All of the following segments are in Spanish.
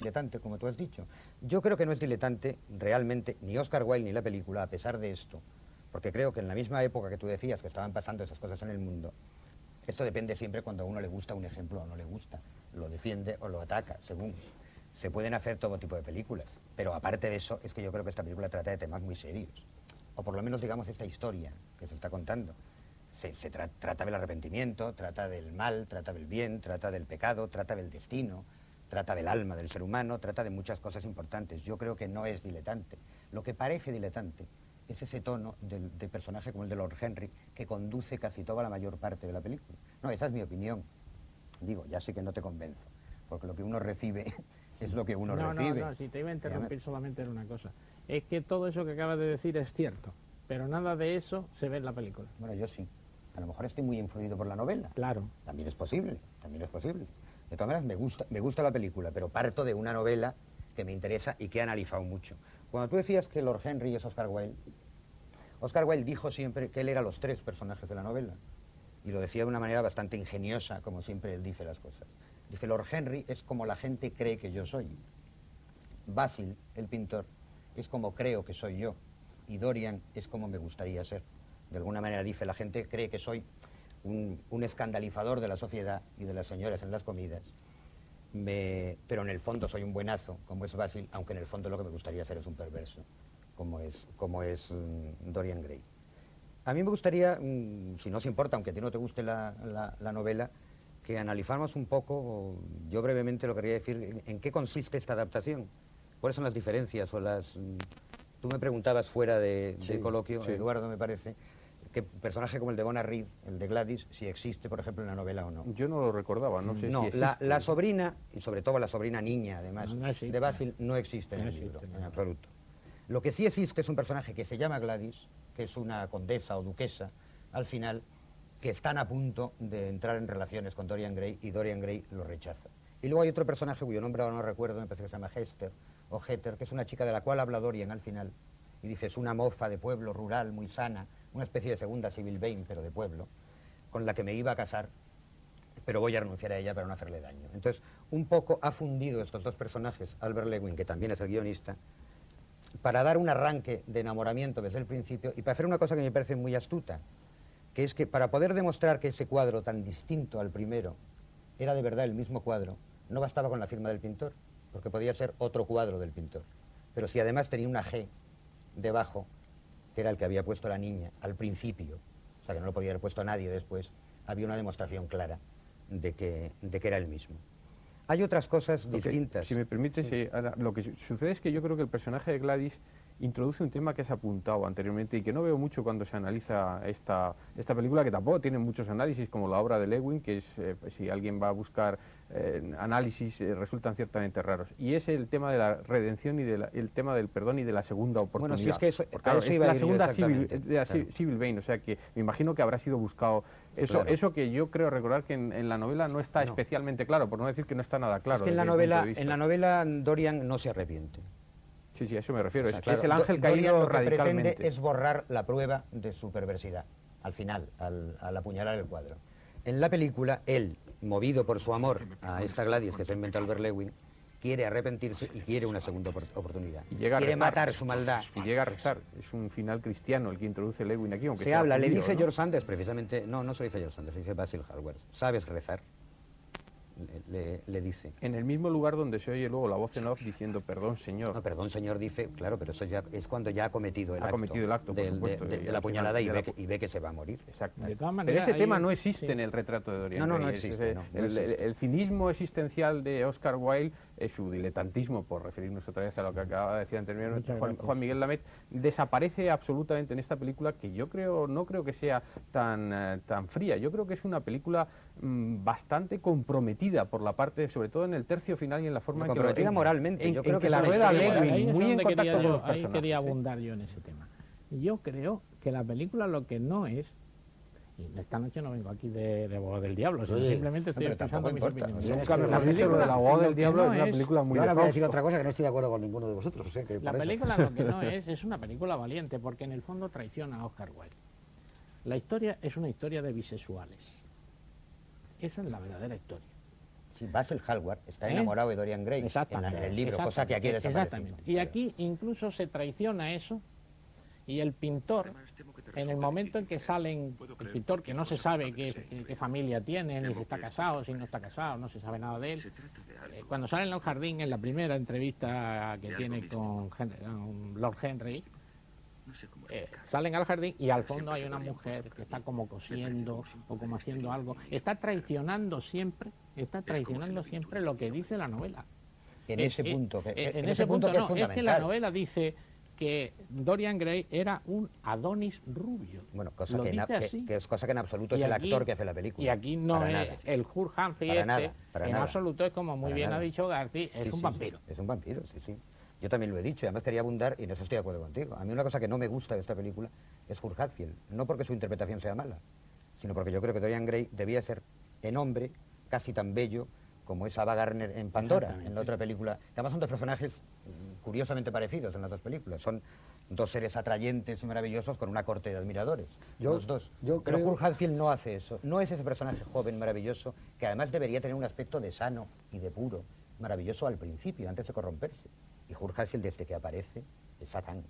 diletante, como tú has dicho. Yo creo que no es diletante realmente ni Oscar Wilde ni la película, a pesar de esto, porque creo que en la misma época que tú decías que estaban pasando esas cosas en el mundo, esto depende siempre cuando a uno le gusta un ejemplo o no le gusta, lo defiende o lo ataca, según. Se pueden hacer todo tipo de películas, pero aparte de eso, es que yo creo que esta película trata de temas muy serios, o por lo menos digamos esta historia que se está contando. Trata del arrepentimiento, trata del mal, trata del bien, trata del pecado, trata del destino, trata del alma del ser humano, trata de muchas cosas importantes. Yo creo que no es diletante. Lo que parece diletante es ese tono de personaje como el de Lord Henry, que conduce casi toda la mayor parte de la película. No, esa es mi opinión. Digo, ya sé que no te convenzo, porque lo que uno recibe es lo que uno recibe. No, si te iba a interrumpir solamente en una cosa. Es que todo eso que acabas de decir es cierto, pero nada de eso se ve en la película. Bueno, yo sí. A lo mejor estoy muy influido por la novela. Claro. También es posible, también es posible. De todas maneras, me gusta la película, pero parto de una novela que me interesa y que he analizado mucho. Cuando tú decías que Lord Henry es Oscar Wilde dijo siempre que él era los tres personajes de la novela. Y lo decía de una manera bastante ingeniosa, como siempre él dice las cosas. Dice, Lord Henry es como la gente cree que yo soy. Basil, el pintor, es como creo que soy yo. Y Dorian es como me gustaría ser. De alguna manera dice, la gente cree que soy un escandalizador de la sociedad y de las señoras en las comidas, pero en el fondo soy un buenazo, como es Basil, aunque en el fondo lo que me gustaría ser es un perverso, como es Dorian Gray. A mí me gustaría, si no os importa, aunque a ti no te guste la novela, que analizáramos un poco, yo brevemente lo quería decir, en qué consiste esta adaptación, cuáles son las diferencias o las... Tú me preguntabas fuera de coloquio, Eduardo, me parece, qué personaje como el de Bona Reed, el de Gladys, si existe, por ejemplo, en la novela o no. Yo no lo recordaba, no sé si existe. La sobrina, y sobre todo la sobrina niña, además, de Basil, no existe en el libro, en absoluto. Lo que sí existe es un personaje que se llama Gladys, que es una condesa o duquesa, al final, que están a punto de entrar en relaciones con Dorian Gray, y Dorian Gray lo rechaza. Y luego hay otro personaje cuyo nombre ahora no recuerdo, me parece que se llama Hester, o Heather, que es una chica de la cual habla Dorian al final, y dice, es una moza de pueblo rural, muy sana, una especie de segunda Sybil Vane, pero de pueblo, con la que me iba a casar, pero voy a renunciar a ella para no hacerle daño. Entonces, un poco ha fundido estos dos personajes, Albert Lewin, que también es el guionista, para dar un arranque de enamoramiento desde el principio y para hacer una cosa que me parece muy astuta, que es que para poder demostrar que ese cuadro tan distinto al primero era de verdad el mismo cuadro, no bastaba con la firma del pintor, porque podía ser otro cuadro del pintor. Pero si además tenía una G debajo, que era el que había puesto la niña al principio, o sea que no lo podía haber puesto nadie después, había una demostración clara de que era el mismo. Hay otras cosas distintas. Si me permites, sí. Lo que sucede es que yo creo que el personaje de Gladys introduce un tema que has apuntado anteriormente y que no veo mucho cuando se analiza esta película, que tampoco tiene muchos análisis, como la obra de Lewin, que es, si alguien va a buscar análisis, resultan ciertamente raros. Y es el tema de la redención y el tema del perdón y de la segunda oportunidad. Bueno, si es que eso, claro, es la segunda Sybil Vane, o sea que me imagino que habrá sido buscado. Eso que yo creo recordar que en la novela no está especialmente claro, por no decir que no está nada claro. Es que en la novela Dorian no se arrepente. Sí, a eso me refiero. O sea, es el ángel caído radicalmente. Lo que pretende es borrar la prueba de su perversidad, al final, al apuñalar el cuadro. En la película, él, movido por su amor a esta Gladys que se inventa Albert Lewin, quiere arrepentirse y quiere una segunda oportunidad. Quiere matar su maldad. Y llega a rezar. Es un final cristiano el que introduce Lewin aquí, aunque se habla, le dice George Sanders, precisamente, no se lo dice George Sanders, le dice Basil Hallward, ¿sabes rezar? Le dice. En el mismo lugar donde se oye luego la voz en off diciendo perdón señor. No, perdón señor dice, claro, pero eso ya es cuando ya ha cometido el acto de la puñalada y ve que se va a morir. Exacto. Pero ese tema no existe en el retrato de Dorian Gray. No existe. El cinismo existencial de Oscar Wilde, su diletantismo, por referirnos otra vez a lo que acaba de decir anteriormente Juan Miguel Lamet, desaparece absolutamente en esta película, que yo no creo que sea tan fría. Yo creo que es una película bastante comprometida por la parte, sobre todo en el tercio final y en la forma en que comprometida moralmente. Yo creo que la rueda Lewin muy en contacto con los personajes. Ahí quería abundar yo en ese tema. Yo creo que la película lo que no es, y esta noche no vengo aquí de abogado del diablo, sino simplemente estoy expresando mis opiniones. Nunca mejor dicho, lo del abogado del diablo es una película muy... Ahora voy a decir otra cosa, que no estoy de acuerdo con ninguno de vosotros. La película lo que no es una película valiente, porque en el fondo traiciona a Oscar Wilde. La historia es una historia de bisexuales. Esa es la verdadera historia. Sí, Basil Hallward está enamorado de Dorian Gray en el libro, cosa que aquí ha desaparecido. Exactamente. Y aquí incluso se traiciona eso, y el pintor, en el momento en que salen, el pintor que no se sabe qué familia tiene, ni si está casado, si no está casado, no se sabe nada de él, cuando sale en el jardín, en la primera entrevista que tiene con Lord Henry, salen al jardín y al fondo hay una mujer que está como cosiendo o como haciendo algo. Está traicionando siempre lo que dice la novela. En ese punto que es fundamental. Es que la novela dice que Dorian Gray era un Adonis rubio. Bueno, que es cosa que en absoluto es el actor que hace la película. Y aquí no es el Hugh Humphrey en absoluto es, como muy bien ha dicho García, es un vampiro. Sí, es un vampiro, sí. Yo también lo he dicho, y además quería abundar, y en eso estoy de acuerdo contigo. A mí una cosa que no me gusta de esta película es Hugh Hatfield, no porque su interpretación sea mala, sino porque yo creo que Dorian Gray debía ser en hombre casi tan bello como es Ava Gardner en Pandora, en la otra película. Además son dos personajes curiosamente parecidos en las dos películas. Son dos seres atrayentes y maravillosos con una corte de admiradores, los dos. Pero Hugh Hatfield no hace eso, no es ese personaje joven, maravilloso, que además debería tener un aspecto de sano y de puro, maravilloso al principio, antes de corromperse. Y Hugh Hatfield, desde que aparece, es Satán.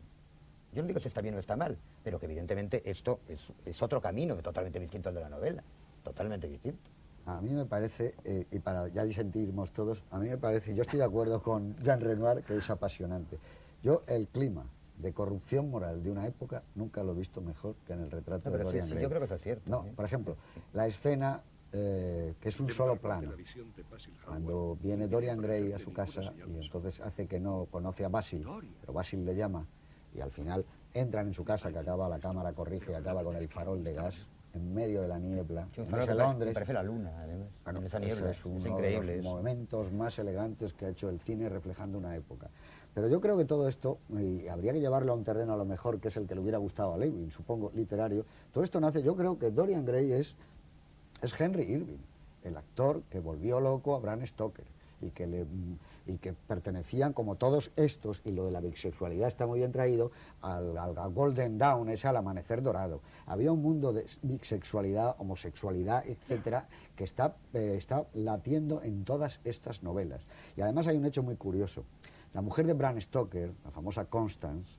Yo no digo si está bien o está mal, pero que evidentemente esto es otro camino totalmente distinto al de la novela, totalmente distinto. A mí me parece, y para ya disentirnos todos, a mí me parece, yo estoy de acuerdo con Jean Renoir, que es apasionante. Yo el clima de corrupción moral de una época nunca lo he visto mejor que en el retrato de Dorian Gray. Yo creo que eso es cierto. No, por ejemplo, la escena que es un solo plano, cuando viene Dorian Gray a su casa y entonces hace que no conoce a Basil, pero Basil le llama y al final entran en su casa, que acaba, la cámara corrige y acaba con el farol de gas en medio de la niebla, en ese Londres. Parece la luna, además. Bueno, esa niebla es uno de los momentos más elegantes que ha hecho el cine reflejando una época. Pero yo creo que todo esto, y habría que llevarlo a un terreno a lo mejor que es el que le hubiera gustado a Lewin, supongo, literario, todo esto nace, yo creo que Dorian Gray es Henry Irving, el actor que volvió loco a Bram Stoker y que pertenecían, como todos estos, y lo de la bisexualidad está muy bien traído, al Golden Dawn, ese al amanecer dorado. Había un mundo de bisexualidad, homosexualidad, etcétera, que está latiendo en todas estas novelas. Y además hay un hecho muy curioso. La mujer de Bram Stoker, la famosa Constance,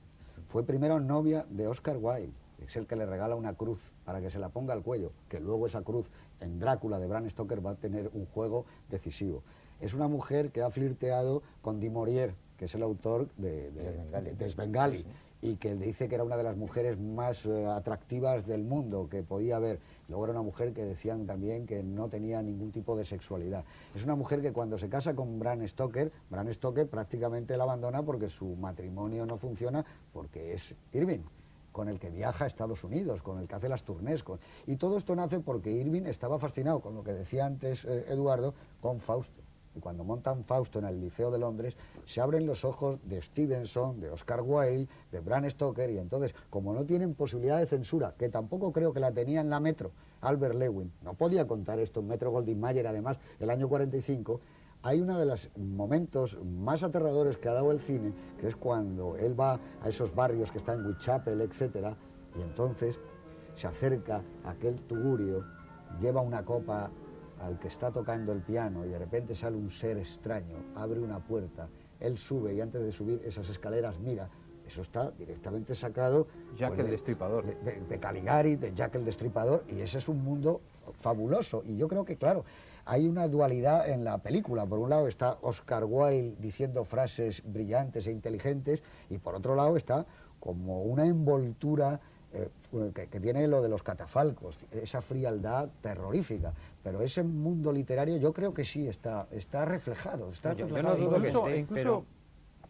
fue primero novia de Oscar Wilde. Es el que le regala una cruz para que se la ponga al cuello, que luego esa cruz en Drácula de Bram Stoker va a tener un juego decisivo. Es una mujer que ha flirteado con Du Maurier, que es el autor de Svengali, y que dice que era una de las mujeres más atractivas del mundo que podía haber. Luego era una mujer que decían también que no tenía ningún tipo de sexualidad. Es una mujer que cuando se casa con Bram Stoker prácticamente la abandona porque su matrimonio no funciona, porque es Irving, con el que viaja a Estados Unidos, con el que hace las tournés. Y todo esto nace porque Irving estaba fascinado con lo que decía antes Eduardo, con Fausto. Y cuando montan Fausto en el Liceo de Londres, se abren los ojos de Stevenson, de Oscar Wilde, de Bram Stoker, y entonces, como no tienen posibilidad de censura, que tampoco creo que la tenía en la Metro, Albert Lewin, no podía contar esto en Metro Goldwyn Mayer, además, el año 45, hay uno de los momentos más aterradores que ha dado el cine, que es cuando él va a esos barrios que están en Whitechapel, etcétera, y entonces se acerca a aquel tugurio, lleva una copa al que está tocando el piano y de repente sale un ser extraño, abre una puerta, él sube y antes de subir esas escaleras mira. Eso está directamente sacado Jack el Destripador. De Caligari, de Jack el Destripador, y ese es un mundo fabuloso. Y yo creo que, claro, hay una dualidad en la película. Por un lado está Oscar Wilde diciendo frases brillantes e inteligentes, y por otro lado está como una envoltura que tiene lo de los catafalcos, esa frialdad terrorífica. Pero ese mundo literario yo creo que sí está reflejado. Yo no dudo que esté, incluso,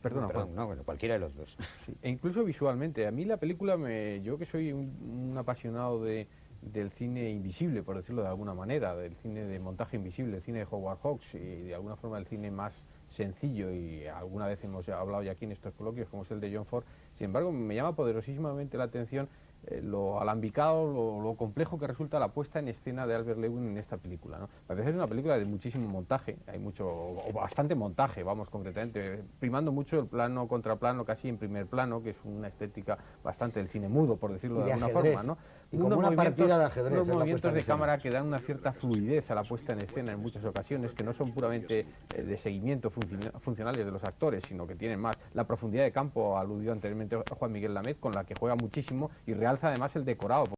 Perdón, bueno, cualquiera de los dos. Sí, e incluso visualmente. A mí la película, yo que soy un apasionado del cine invisible, por decirlo de alguna manera, del cine de montaje invisible, el cine de Howard Hawks y de alguna forma el cine más sencillo, y alguna vez hemos hablado ya aquí en estos coloquios, como es el de John Ford. Sin embargo, me llama poderosísimamente la atención lo alambicado, lo complejo que resulta la puesta en escena de Albert Lewin en esta película, ¿no? A veces es una película de muchísimo montaje, hay mucho, o bastante montaje, vamos, concretamente, primando mucho el plano contra plano, casi en primer plano, que es una estética bastante del cine mudo, por decirlo de alguna forma, ¿no? Y como una partida de ajedrez. Unos movimientos de cámara que dan una cierta fluidez a la puesta en escena en muchas ocasiones, que no son puramente de seguimiento funcionales de los actores, sino que tienen más la profundidad de campo, aludido anteriormente Juan Miguel Lamet, con la que juega muchísimo y realza además el decorado.